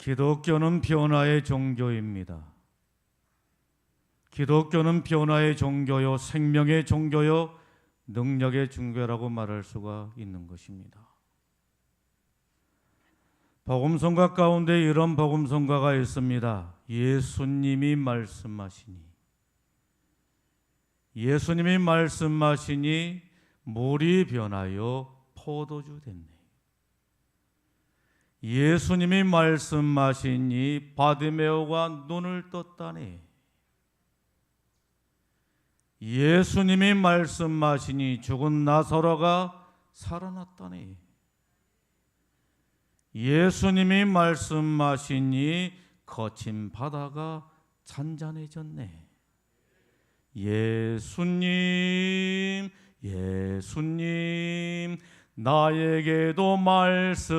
기독교는 변화의 종교입니다. 기독교는 변화의 종교요, 생명의 종교요, 능력의 종교라고 말할 수가 있는 것입니다. 복음성가 가운데 이런 복음성가가 있습니다. 예수님이 말씀하시니 물이 변하여 포도주 됐네. 예수님이 말씀하시니 바디메오가 눈을 떴다네. 예수님이 말씀하시니 죽은 나사로가 살아났다네. 예수님이 말씀하시니 거친 바다가 잔잔해졌네. 예수님, 예수님, 나에게도 말씀하셔서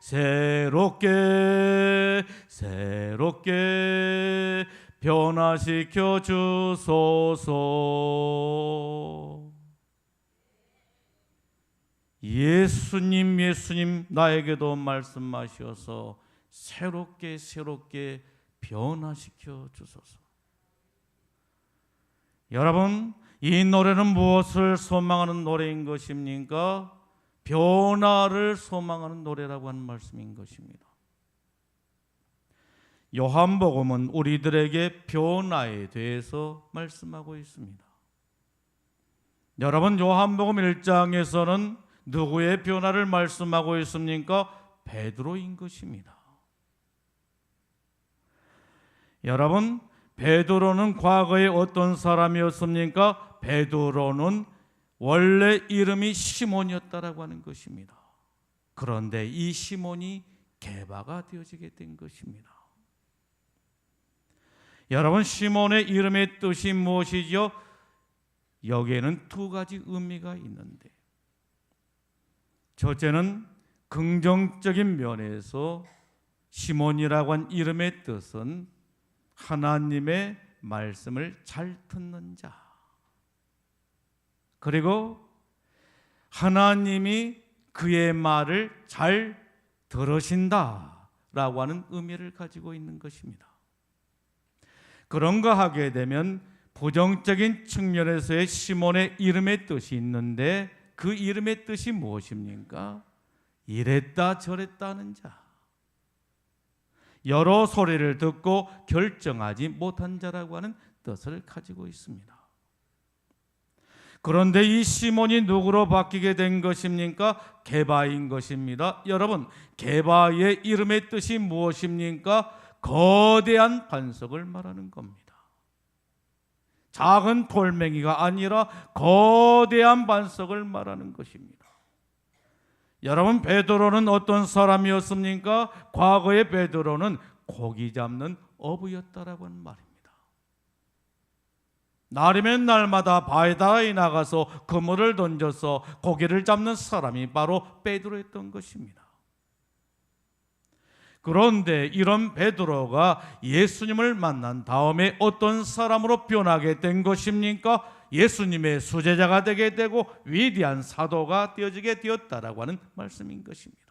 새롭게 변화시켜 주소서. 예수님, 예수님, 나에게도 말씀하셔서 새롭게 변화시켜 주소서. 여러분, 이 노래는 무엇을 소망하는 노래인 것입니까? 변화를 소망하는 노래라고 하는 말씀인 것입니다. 요한복음은 우리들에게 변화에 대해서 말씀하고 있습니다. 여러분, 요한복음 1장에서는 누구의 변화를 말씀하고 있습니까? 베드로인 것입니다. 여러분, 베드로는 과거에 어떤 사람이었습니까? 베드로는 원래 이름이 시몬이었다라고 하는 것입니다. 그런데 이 시몬이 게바가 되어지게 된 것입니다. 여러분, 시몬의 이름의 뜻이 무엇이죠? 여기에는 두 가지 의미가 있는데, 첫째는 긍정적인 면에서 시몬이라고 한 이름의 뜻은 하나님의 말씀을 잘 듣는 자, 그리고 하나님이 그의 말을 잘 들으신다라고 하는 의미를 가지고 있는 것입니다. 그런가 하게 되면 부정적인 측면에서의 시몬의 이름의 뜻이 있는데, 그 이름의 뜻이 무엇입니까? 이랬다 저랬다 하는 자, 여러 소리를 듣고 결정하지 못한 자라고 하는 뜻을 가지고 있습니다. 그런데 이 시몬이 누구로 바뀌게 된 것입니까? 게바인 것입니다. 여러분, 게바의 이름의 뜻이 무엇입니까? 거대한 반석을 말하는 겁니다. 작은 돌멩이가 아니라 거대한 반석을 말하는 것입니다. 여러분, 베드로는 어떤 사람이었습니까? 과거의 베드로는 고기 잡는 어부였다라고 하는 말입니다. 날이면 날마다 바다에 나가서 그물을 던져서 고기를 잡는 사람이 바로 베드로였던 것입니다. 그런데 이런 베드로가 예수님을 만난 다음에 어떤 사람으로 변하게 된 것입니까? 예수님의 수제자가 되게 되고 위대한 사도가 되어지게 되었다라고 하는 말씀인 것입니다.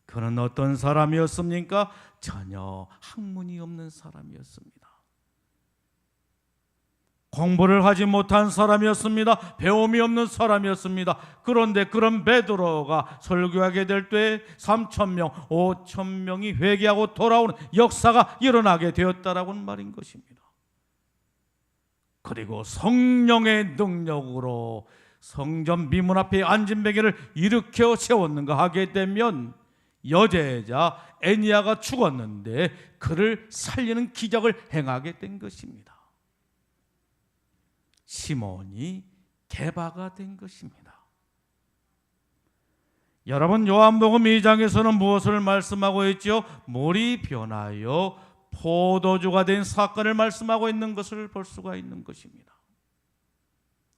그는 어떤 사람이었습니까? 전혀 학문이 없는 사람이었습니다. 공부를 하지 못한 사람이었습니다. 배움이 없는 사람이었습니다. 그런데 그런 베드로가 설교하게 될 때 3,000명, 5,000명이 회개하고 돌아오는 역사가 일어나게 되었다라는 말인 것입니다. 그리고 성령의 능력으로 성전 미문 앞에 앉은 베개를 일으켜 세웠는가 하게 되면 여제자 애니야가 죽었는데 그를 살리는 기적을 행하게 된 것입니다. 시몬이 게바가 된 것입니다. 여러분, 요한복음 2장에서는 무엇을 말씀하고 있죠? 물이 변하여 포도주가 된 사건을 말씀하고 있는 것을 볼 수가 있는 것입니다.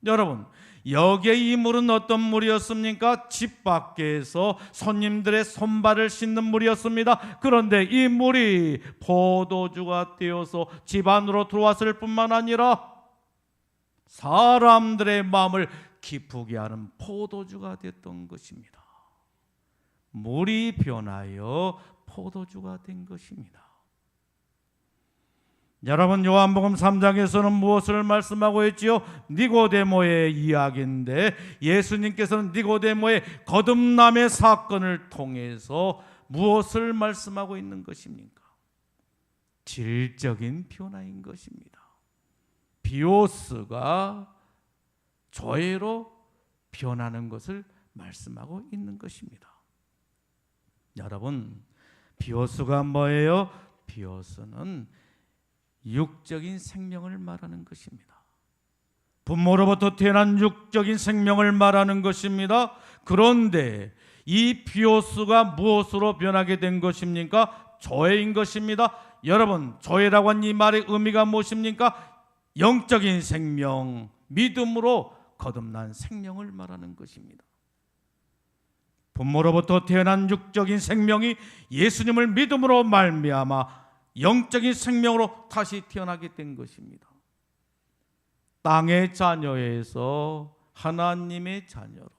여러분, 여기에 이 물은 어떤 물이었습니까? 집 밖에서 손님들의 손발을 씻는 물이었습니다. 그런데 이 물이 포도주가 되어서 집 안으로 들어왔을 뿐만 아니라 사람들의 마음을 기쁘게 하는 포도주가 됐던 것입니다. 물이 변하여 포도주가 된 것입니다. 여러분, 요한복음 3장에서는 무엇을 말씀하고 있지요? 니고데모의 이야기인데, 예수님께서는 니고데모의 거듭남의 사건을 통해서 무엇을 말씀하고 있는 것입니까? 질적인 변화인 것입니다. 비오스가 조회로 변하는 것을 말씀하고 있는 것입니다. 여러분, 비오스가 뭐예요? 비오스는 육적인 생명을 말하는 것입니다. 부모로부터 태어난 육적인 생명을 말하는 것입니다. 그런데 이 비오스가 무엇으로 변하게 된 것입니까? 조회인 것입니다. 여러분, 조회라고 한 이 말의 의미가 무엇입니까? 영적인 생명, 믿음으로 거듭난 생명을 말하는 것입니다. 부모로부터 태어난 육적인 생명이 예수님을 믿음으로 말미암아 영적인 생명으로 다시 태어나게 된 것입니다. 땅의 자녀에서 하나님의 자녀로,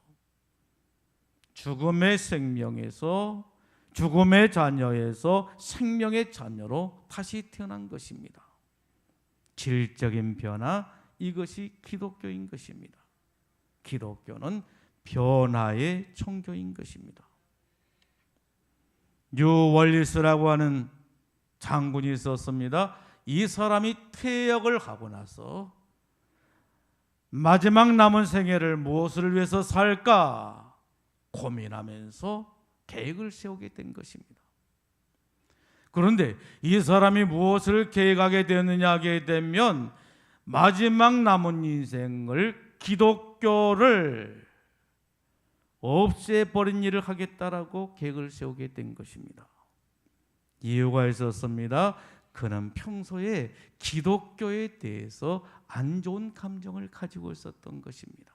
죽음의 생명에서 죽음의 자녀에서 생명의 자녀로 다시 태어난 것입니다. 질적인 변화, 이것이 기독교인 것입니다. 기독교는 변화의 종교인 것입니다. 뉴월리스라고 하는 장군이 있었습니다. 이 사람이 퇴역을 하고 나서 마지막 남은 생애를 무엇을 위해서 살까 고민하면서 계획을 세우게 된 것입니다. 그런데 이 사람이 무엇을 계획하게 되느냐 하게 되면 마지막 남은 인생을 기독교를 없애버린 일을 하겠다라고 계획을 세우게 된 것입니다. 이유가 있었습니다. 그는 평소에 기독교에 대해서 안 좋은 감정을 가지고 있었던 것입니다.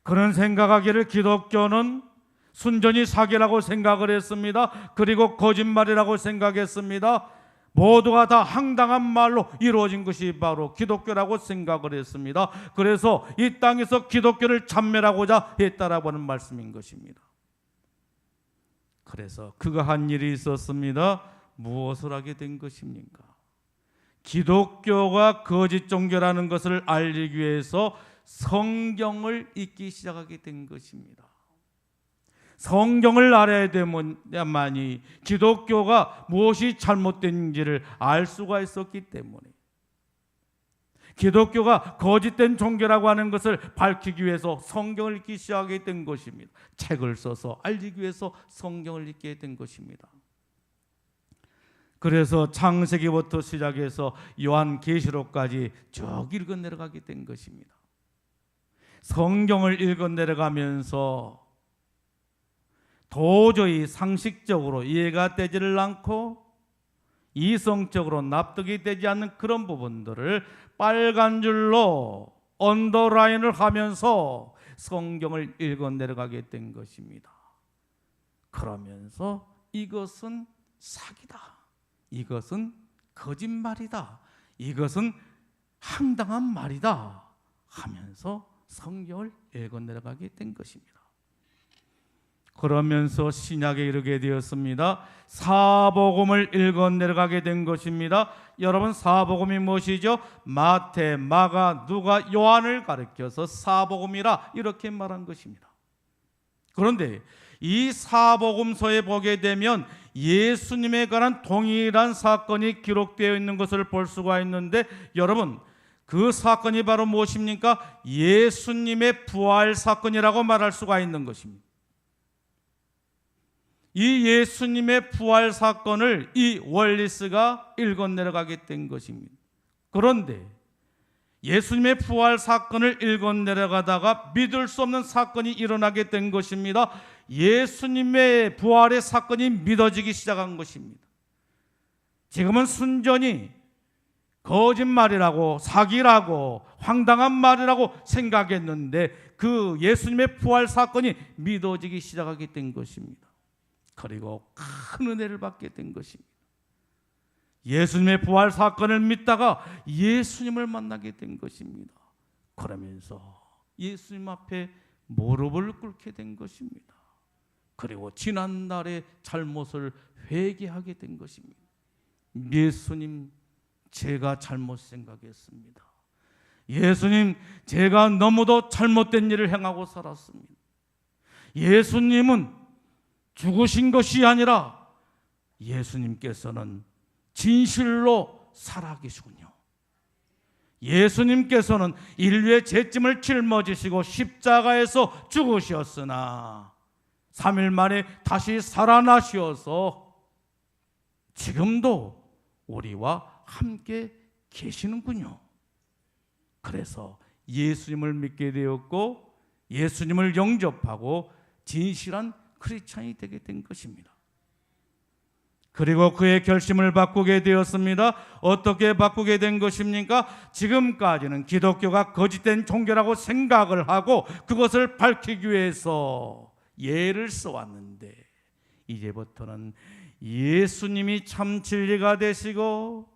그는 생각하기를 기독교는 순전히 사기라고 생각을 했습니다. 그리고 거짓말이라고 생각했습니다. 모두가 다 황당한 말로 이루어진 것이 바로 기독교라고 생각을 했습니다. 그래서 이 땅에서 기독교를 참멸하고자 했다라고 하는 말씀인 것입니다. 그래서 그가 한 일이 있었습니다. 무엇을 하게 된 것입니까? 기독교가 거짓 종교라는 것을 알리기 위해서 성경을 읽기 시작하게 된 것입니다. 성경을 알아야 되면야만이 기독교가 무엇이 잘못된지를 알 수가 있었기 때문에, 기독교가 거짓된 종교라고 하는 것을 밝히기 위해서 성경을 읽기 시작하게 된 것입니다. 책을 써서 알리기 위해서 성경을 읽게 된 것입니다. 그래서 창세기부터 시작해서 요한계시록까지 쭉 읽어 내려가게 된 것입니다. 성경을 읽어 내려가면서 도저히 상식적으로 이해가 되지를 않고 이성적으로 납득이 되지 않는 그런 부분들을 빨간 줄로 언더라인을 하면서 성경을 읽어 내려가게 된 것입니다. 그러면서 이것은 사기다, 이것은 거짓말이다, 이것은 황당한 말이다 하면서 성경을 읽어 내려가게 된 것입니다. 그러면서 신약에 이르게 되었습니다. 사복음을 읽어 내려가게 된 것입니다. 여러분, 사복음이 무엇이죠? 마태, 마가, 누가, 요한을 가리켜서 사복음이라 이렇게 말한 것입니다. 그런데 이 사복음서에 보게 되면 예수님에 관한 동일한 사건이 기록되어 있는 것을 볼 수가 있는데, 여러분, 그 사건이 바로 무엇입니까? 예수님의 부활 사건이라고 말할 수가 있는 것입니다. 이 예수님의 부활 사건을 이 월리스가 읽어 내려가게 된 것입니다. 그런데 예수님의 부활 사건을 읽어 내려가다가 믿을 수 없는 사건이 일어나게 된 것입니다. 예수님의 부활의 사건이 믿어지기 시작한 것입니다. 지금은 순전히 거짓말이라고, 사기라고, 황당한 말이라고 생각했는데 그 예수님의 부활 사건이 믿어지기 시작하게 된 것입니다. 그리고 큰 은혜를 받게 된 것입니다. 예수님의 부활 사건을 믿다가 예수님을 만나게 된 것입니다. 그러면서 예수님 앞에 무릎을 꿇게 된 것입니다. 그리고 지난날의 잘못을 회개하게 된 것입니다. 예수님, 제가 잘못 생각했습니다. 예수님, 제가 너무도 잘못된 일을 행하고 살았습니다. 예수님은 죽으신 것이 아니라 예수님께서는 진실로 살아계시군요. 예수님께서는 인류의 죄짐을 짊어지시고 십자가에서 죽으셨으나 3일 만에 다시 살아나셔서 지금도 우리와 함께 계시는군요. 그래서 예수님을 믿게 되었고 예수님을 영접하고 진실한 크리스찬이 되게 된 것입니다. 그리고 그의 결심을 바꾸게 되었습니다. 어떻게 바꾸게 된 것입니까? 지금까지는 기독교가 거짓된 종교라고 생각을 하고 그것을 밝히기 위해서 예를 써왔는데 이제부터는 예수님이 참 진리가 되시고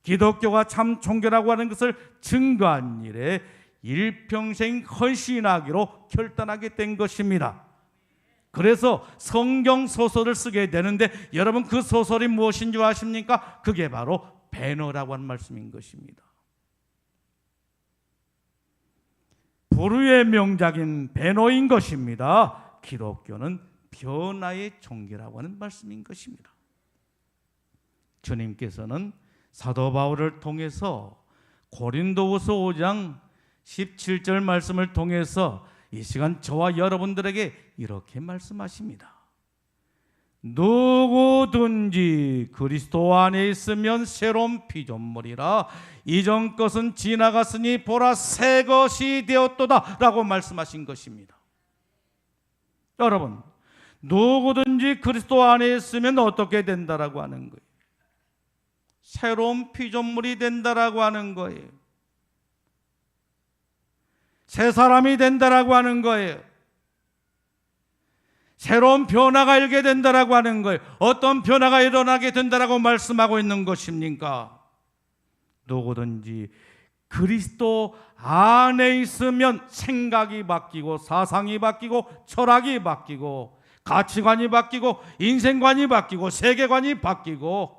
기독교가 참 종교라고 하는 것을 증거한 일에 일평생 헌신하기로 결단하게 된 것입니다. 그래서 성경 소설을 쓰게 되는데 여러분 그 소설이 무엇인 줄 아십니까? 그게 바로 배너라고 하는 말씀인 것입니다. 불후의 명작인 배너인 것입니다. 기독교는 변화의 종교라고 하는 말씀인 것입니다. 주님께서는 사도 바울을 통해서 고린도후서 5장 17절 말씀을 통해서 이 시간 저와 여러분들에게 이렇게 말씀하십니다. 누구든지 그리스도 안에 있으면 새로운 피조물이라 이전 것은 지나갔으니 보라 새 것이 되었도다 라고 말씀하신 것입니다. 여러분, 누구든지 그리스도 안에 있으면 어떻게 된다라고 하는 거예요? 새로운 피조물이 된다라고 하는 거예요. 새 사람이 된다라고 하는 거예요. 새로운 변화가 일게 된다라고 하는 거예요. 어떤 변화가 일어나게 된다라고 말씀하고 있는 것입니까? 누구든지 그리스도 안에 있으면 생각이 바뀌고 사상이 바뀌고 철학이 바뀌고 가치관이 바뀌고 인생관이 바뀌고 세계관이 바뀌고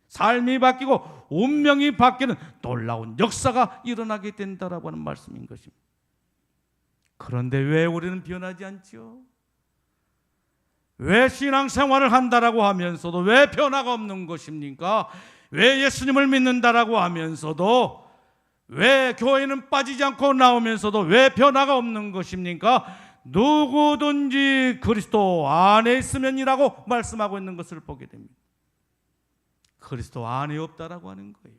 삶이 바뀌고 운명이 바뀌는 놀라운 역사가 일어나게 된다라고 하는 말씀인 것입니다. 그런데 왜 우리는 변하지 않죠? 왜 신앙생활을 한다라고 하면서도 왜 변화가 없는 것입니까? 왜 예수님을 믿는다라고 하면서도 왜 교회는 빠지지 않고 나오면서도 왜 변화가 없는 것입니까? 누구든지 그리스도 안에 있으면이라고 말씀하고 있는 것을 보게 됩니다. 그리스도 안에 없다라고 하는 거예요.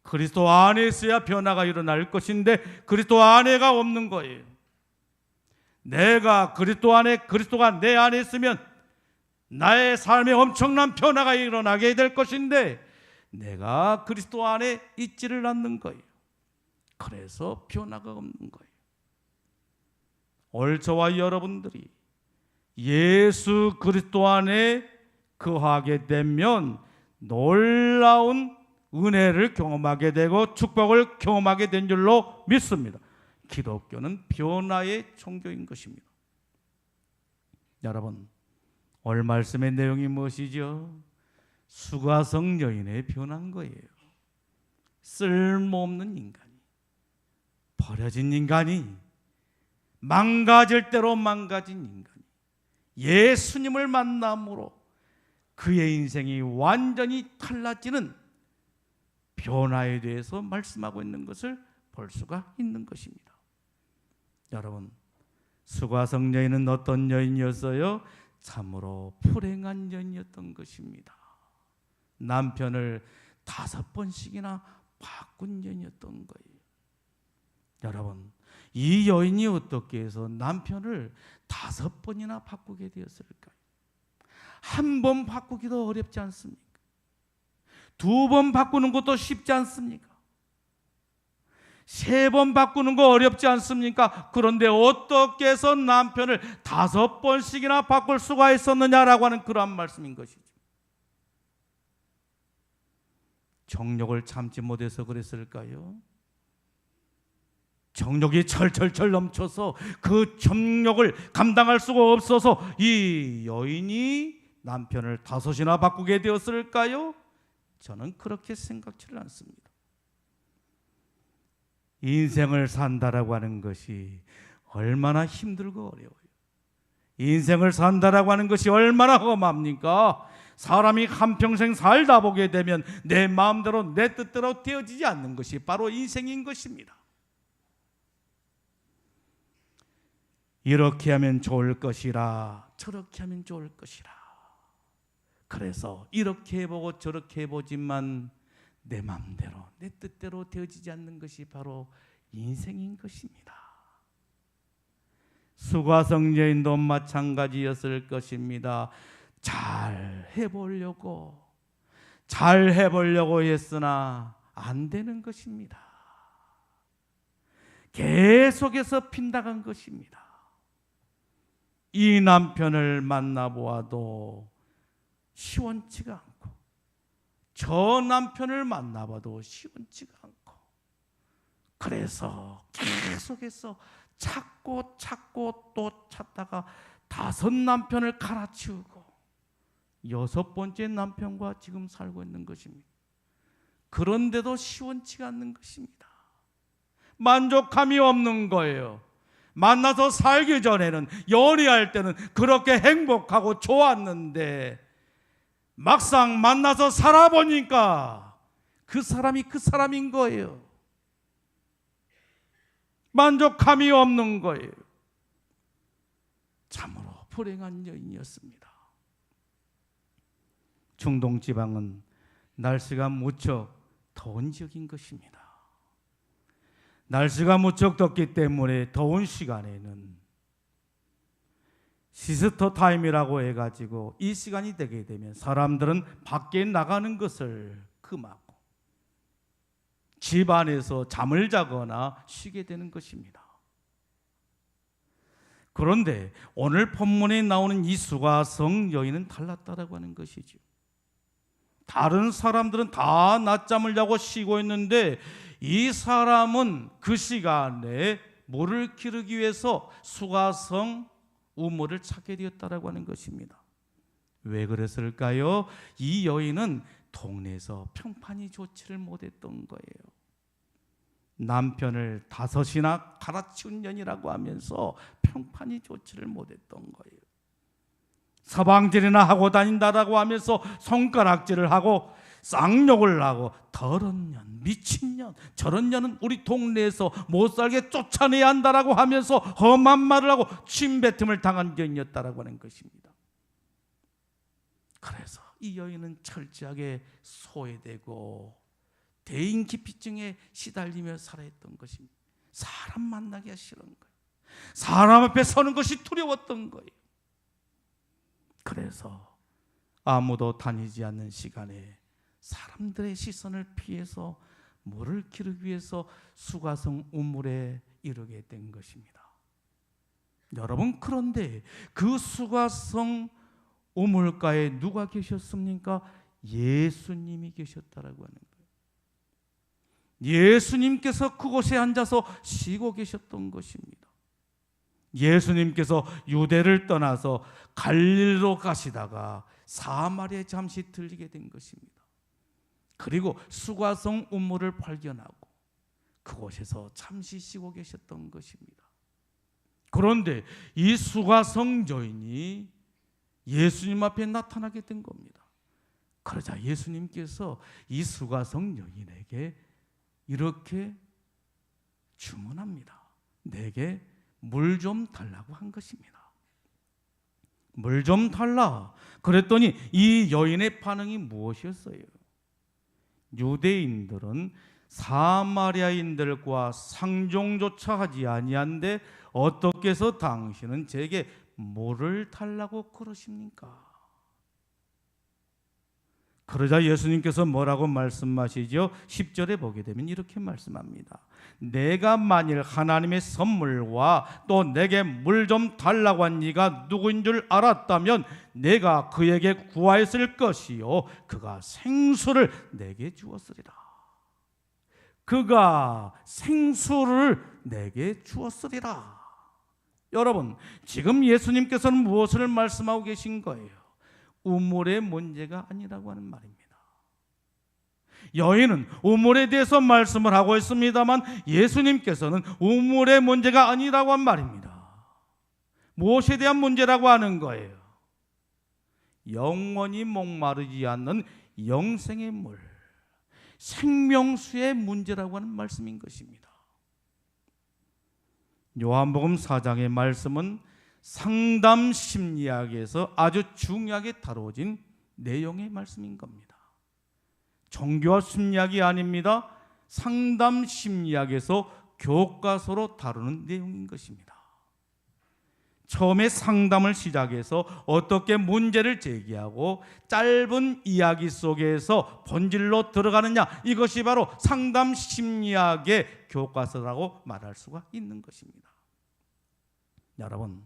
그리스도 안에 있어야 변화가 일어날 것인데 그리스도 안에가 없는 거예요. 내가 그리스도 안에, 그리스도가 내 안에 있으면 나의 삶에 엄청난 변화가 일어나게 될 것인데 내가 그리스도 안에 있지를 않는 거예요. 그래서 변화가 없는 거예요. 오늘 저와 여러분들이 예수 그리스도 안에 거하게 되면 놀라운 은혜를 경험하게 되고 축복을 경험하게 된 줄로 믿습니다. 기독교는 변화의 종교인 것입니다. 여러분, 오늘 말씀의 내용이 무엇이죠? 수가성 여인의 변한 거예요. 쓸모없는 인간이, 버려진 인간이, 망가질 대로 망가진 인간이 예수님을 만남으로 그의 인생이 완전히 달라지는 변화에 대해서 말씀하고 있는 것을 볼 수가 있는 것입니다. 여러분, 수가성 여인은 어떤 여인이었어요? 참으로 불행한 여인이었던 것입니다. 남편을 5번씩이나 바꾼 여인이었던 거예요. 여러분, 이 여인이 어떻게 해서 남편을 5번이나 바꾸게 되었을까요? 한 번 바꾸기도 어렵지 않습니까? 2번 바꾸는 것도 쉽지 않습니까? 3번 바꾸는 거 어렵지 않습니까? 그런데 어떻게 해서 남편을 5번씩이나 바꿀 수가 있었느냐라고 하는 그러한 말씀인 것이죠. 정욕을 참지 못해서 그랬을까요? 정욕이 철철철 넘쳐서 그 정욕을 감당할 수가 없어서 이 여인이 남편을 5이나 바꾸게 되었을까요? 저는 그렇게 생각지를 않습니다. 인생을 산다라고 하는 것이 얼마나 힘들고 어려워요. 인생을 산다라고 하는 것이 얼마나 험합니까? 사람이 한평생 살다 보게 되면 내 마음대로 내 뜻대로 되어지지 않는 것이 바로 인생인 것입니다. 이렇게 하면 좋을 것이라, 저렇게 하면 좋을 것이라. 그래서 이렇게 해보고 저렇게 해보지만 내 마음대로 내 뜻대로 되어지지 않는 것이 바로 인생인 것입니다. 수가성 여인도 마찬가지였을 것입니다. 잘 해보려고 했으나 안 되는 것입니다. 계속해서 빗나간 것입니다. 이 남편을 만나보아도 시원치가 않고 저 남편을 만나봐도 시원치가 않고, 그래서 계속해서 찾고 또 찾다가 5 남편을 갈아치우고 6번째 남편과 지금 살고 있는 것입니다. 그런데도 시원치가 않는 것입니다. 만족감이 없는 거예요. 만나서 살기 전에는, 연애할 때는 그렇게 행복하고 좋았는데 막상 만나서 살아보니까 그 사람이 그 사람인 거예요. 만족감이 없는 거예요. 참으로 불행한 여인이었습니다. 중동 지방은 날씨가 무척 더운 지역인 것입니다. 날씨가 무척 덥기 때문에 더운 시간에는 시스터 타임이라고 해가지고 이 시간이 되게 되면 사람들은 밖에 나가는 것을 금하고 집 안에서 잠을 자거나 쉬게 되는 것입니다. 그런데 오늘 본문에 나오는 이 수가성 여인은 달랐다라고 하는 것이죠. 다른 사람들은 다 낮잠을 자고 쉬고 있는데 이 사람은 그 시간에 물을 기르기 위해서 수가성 우물을 찾게 되었다라고 하는 것입니다. 왜 그랬을까요? 이 여인은 동네에서 평판이 좋지를 못했던 거예요. 남편을 5이나 갈아치운 년이라고 하면서 평판이 좋지를 못했던 거예요. 서방질이나 하고 다닌다라고 하면서 손가락질을 하고 쌍욕을 하고, 더러운 년, 미친 년, 저런 년은 우리 동네에서 못살게 쫓아내야 한다라고 하면서 험한 말을 하고 침뱉음을 당한 여인이었다라고 하는 것입니다. 그래서 이 여인은 철저하게 소외되고 대인기피증에 시달리며 살아했던 것입니다. 사람 만나기가 싫은 거예요. 사람 앞에 서는 것이 두려웠던 거예요. 그래서 아무도 다니지 않는 시간에 사람들의 시선을 피해서 물을 기르기 위해서 수가성 우물에 이르게 된 것입니다. 여러분, 그런데 그 수가성 우물가에 누가 계셨습니까? 예수님이 계셨다라고 하는 거예요. 예수님께서 그곳에 앉아서 쉬고 계셨던 것입니다. 예수님께서 유대를 떠나서 갈릴리로 가시다가 사마리아에 잠시 들리게 된 것입니다. 그리고 수가성 우물을 발견하고 그곳에서 잠시 쉬고 계셨던 것입니다. 그런데 이 수가성 여인이 예수님 앞에 나타나게 된 겁니다. 그러자 예수님께서 이 수가성 여인에게 이렇게 주문합니다. 내게 물 좀 달라고 한 것입니다. 물 좀 달라. 그랬더니 이 여인의 반응이 무엇이었어요? 유대인들은 사마리아인들과 상종조차 하지 아니한데 어떻게 해서 당신은 제게 물을 달라고 그러십니까? 그러자 예수님께서 뭐라고 말씀하시죠? 10절에 보게 되면 이렇게 말씀합니다. 내가 만일 하나님의 선물과 또 내게 물 좀 달라고 한 이가 누구인 줄 알았다면 내가 그에게 구하였을 것이요 그가 생수를 내게 주었으리라. 그가 생수를 내게 주었으리라. 여러분, 지금 예수님께서는 무엇을 말씀하고 계신 거예요? 우물의 문제가 아니라고 하는 말입니다. 여인은 우물에 대해서 말씀을 하고 있습니다만 예수님께서는 우물의 문제가 아니라고 한 말입니다. 무엇에 대한 문제라고 하는 거예요? 영원히 목마르지 않는 영생의 물, 생명수의 문제라고 하는 말씀인 것입니다. 요한복음 4장의 말씀은 상담 심리학에서 아주 중요하게 다뤄진 내용의 말씀인 겁니다. 종교와 심리학이 아닙니다. 상담 심리학에서 교과서로 다루는 내용인 것입니다. 처음에 상담을 시작해서 어떻게 문제를 제기하고 짧은 이야기 속에서 본질로 들어가느냐, 이것이 바로 상담 심리학의 교과서라고 말할 수가 있는 것입니다. 여러분,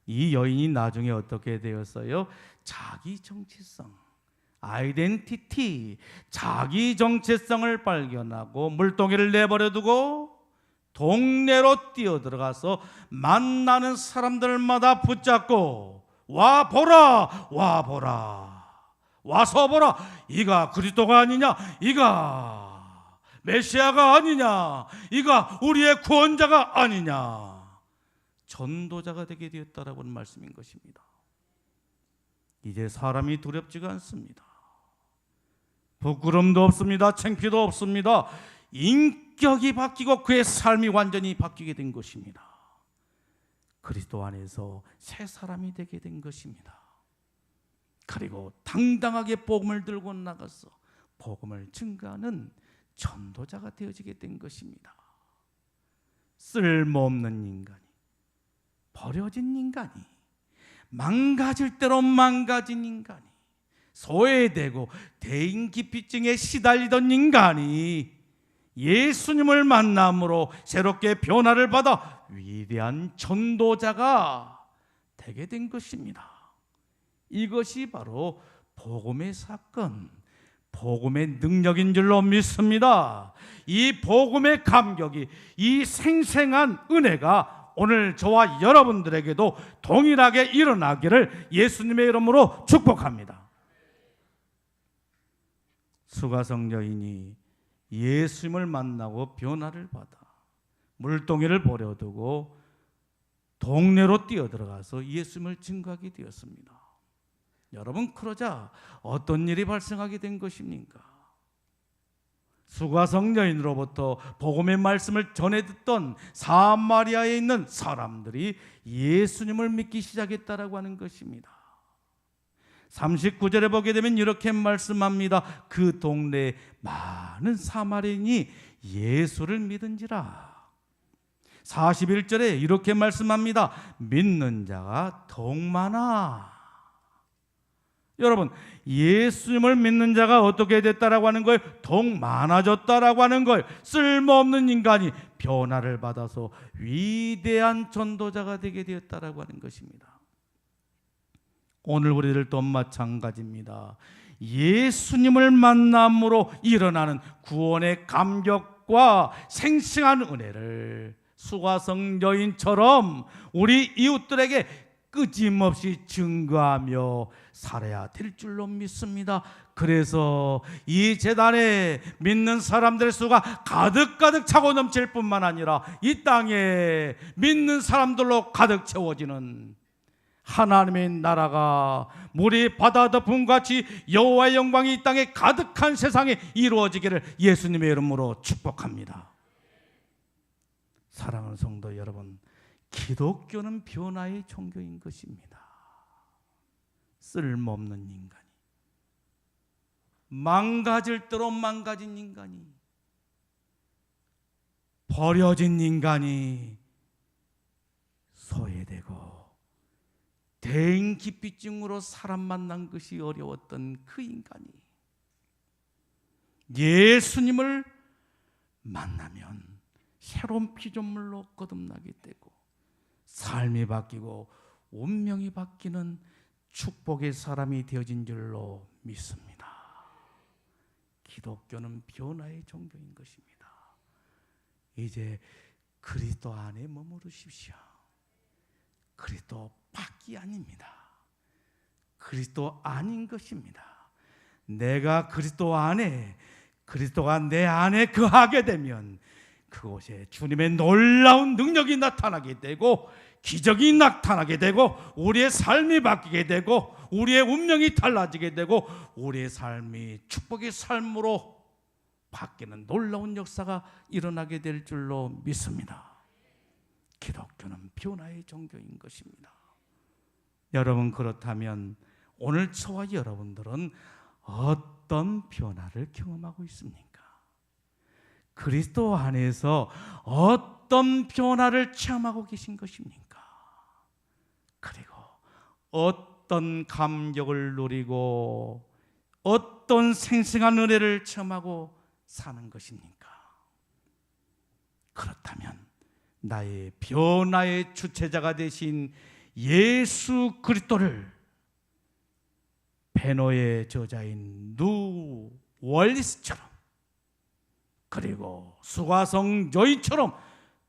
이 여인이 나중에 어떻게 되었어요? 자기 정체성, 아이덴티티, 자기 정체성을 발견하고 물동이를 내버려 두고 동네로 뛰어들어가서 만나는 사람들마다 붙잡고 와 보라, 와 보라, 와서 보라, 이가 그리스도가 아니냐, 이가 메시아가 아니냐, 이가 우리의 구원자가 아니냐, 전도자가 되게 되었다라고는 말씀인 것입니다. 이제 사람이 두렵지가 않습니다. 부끄럼도 없습니다. 창피도 없습니다. 인격이 바뀌고 그의 삶이 완전히 바뀌게 된 것입니다. 그리스도 안에서 새 사람이 되게 된 것입니다. 그리고 당당하게 복음을 들고 나가서 복음을 증거하는 전도자가 되어지게 된 것입니다. 쓸모없는 인간이, 버려진 인간이, 망가질 대로 망가진 인간이, 소외되고 대인기피증에 시달리던 인간이 예수님을 만남으로 새롭게 변화를 받아 위대한 전도자가 되게 된 것입니다. 이것이 바로 복음의 사건, 복음의 능력인 줄로 믿습니다. 이 복음의 감격이, 이 생생한 은혜가 오늘 저와 여러분들에게도 동일하게 일어나기를 예수님의 이름으로 축복합니다. 수가성 여인이 예수님을 만나고 변화를 받아 물동이를 버려두고 동네로 뛰어들어가서 예수님을 증거하게 되었습니다. 여러분, 그러자 어떤 일이 발생하게 된 것입니까? 수가성 여인으로부터 복음의 말씀을 전해 듣던 사마리아에 있는 사람들이 예수님을 믿기 시작했다라고 하는 것입니다. 39절에 보게 되면 이렇게 말씀합니다. 그 동네에 많은 사마리아인이 예수를 믿은지라. 41절에 이렇게 말씀합니다. 믿는 자가 더욱 많아. 여러분, 예수님을 믿는 자가 어떻게 됐다라고 하는 거예요? 더욱 많아졌다라고 하는 거예요. 쓸모없는 인간이 변화를 받아서 위대한 전도자가 되게 되었다라고 하는 것입니다. 오늘 우리들도 마찬가지입니다. 예수님을 만남으로 일어나는 구원의 감격과 생생한 은혜를 수가성 여인처럼 우리 이웃들에게 끊임없이 증거하며 살아야 될 줄로 믿습니다. 그래서 이 제단에 믿는 사람들의 수가 가득가득 차고 넘칠 뿐만 아니라 이 땅에 믿는 사람들로 가득 채워지는 하나님의 나라가 물이 바다 덮음 같이 여호와의 영광이 이 땅에 가득한 세상에 이루어지기를 예수님의 이름으로 축복합니다. 사랑하는 성도 여러분, 기독교는 변화의 종교인 것입니다. 쓸모없는 인간이, 망가질 대로 망가진 인간이, 버려진 인간이, 소외되고 대인기피증으로 사람 만난 것이 어려웠던 그 인간이 예수님을 만나면 새로운 피조물로 거듭나게 되고 삶이 바뀌고 운명이 바뀌는 축복의 사람이 되어진 줄로 믿습니다. 기독교는 변화의 종교인 것입니다. 이제 그리스도 안에 머무르십시오. 그리스도 밖이 아닙니다. 그리스도 아닌 것입니다. 내가 그리스도 안에, 그리스도가 내 안에 거하게 되면 그곳에 주님의 놀라운 능력이 나타나게 되고 기적이 나타나게 되고 우리의 삶이 바뀌게 되고 우리의 운명이 달라지게 되고 우리의 삶이 축복의 삶으로 바뀌는 놀라운 역사가 일어나게 될 줄로 믿습니다. 기독교는 변화의 종교인 것입니다. 여러분, 그렇다면 오늘 저와 여러분들은 어떤 변화를 경험하고 있습니까? 그리스도 안에서 어떤 변화를 체험하고 계신 것입니까? 그리고 어떤 감격을 누리고 어떤 생생한 은혜를 체험하고 사는 것입니까? 그렇다면 나의 변화의 주체자가 되신 예수 그리스도를 베노의 저자인 누 월리스처럼 그리고 수가성 여인처럼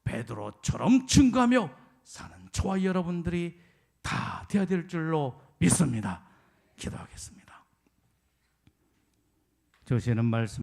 베드로처럼 증거하며 사는 저와 여러분들이 다 되어야 될 줄로 믿습니다. 기도하겠습니다. 주시는 말씀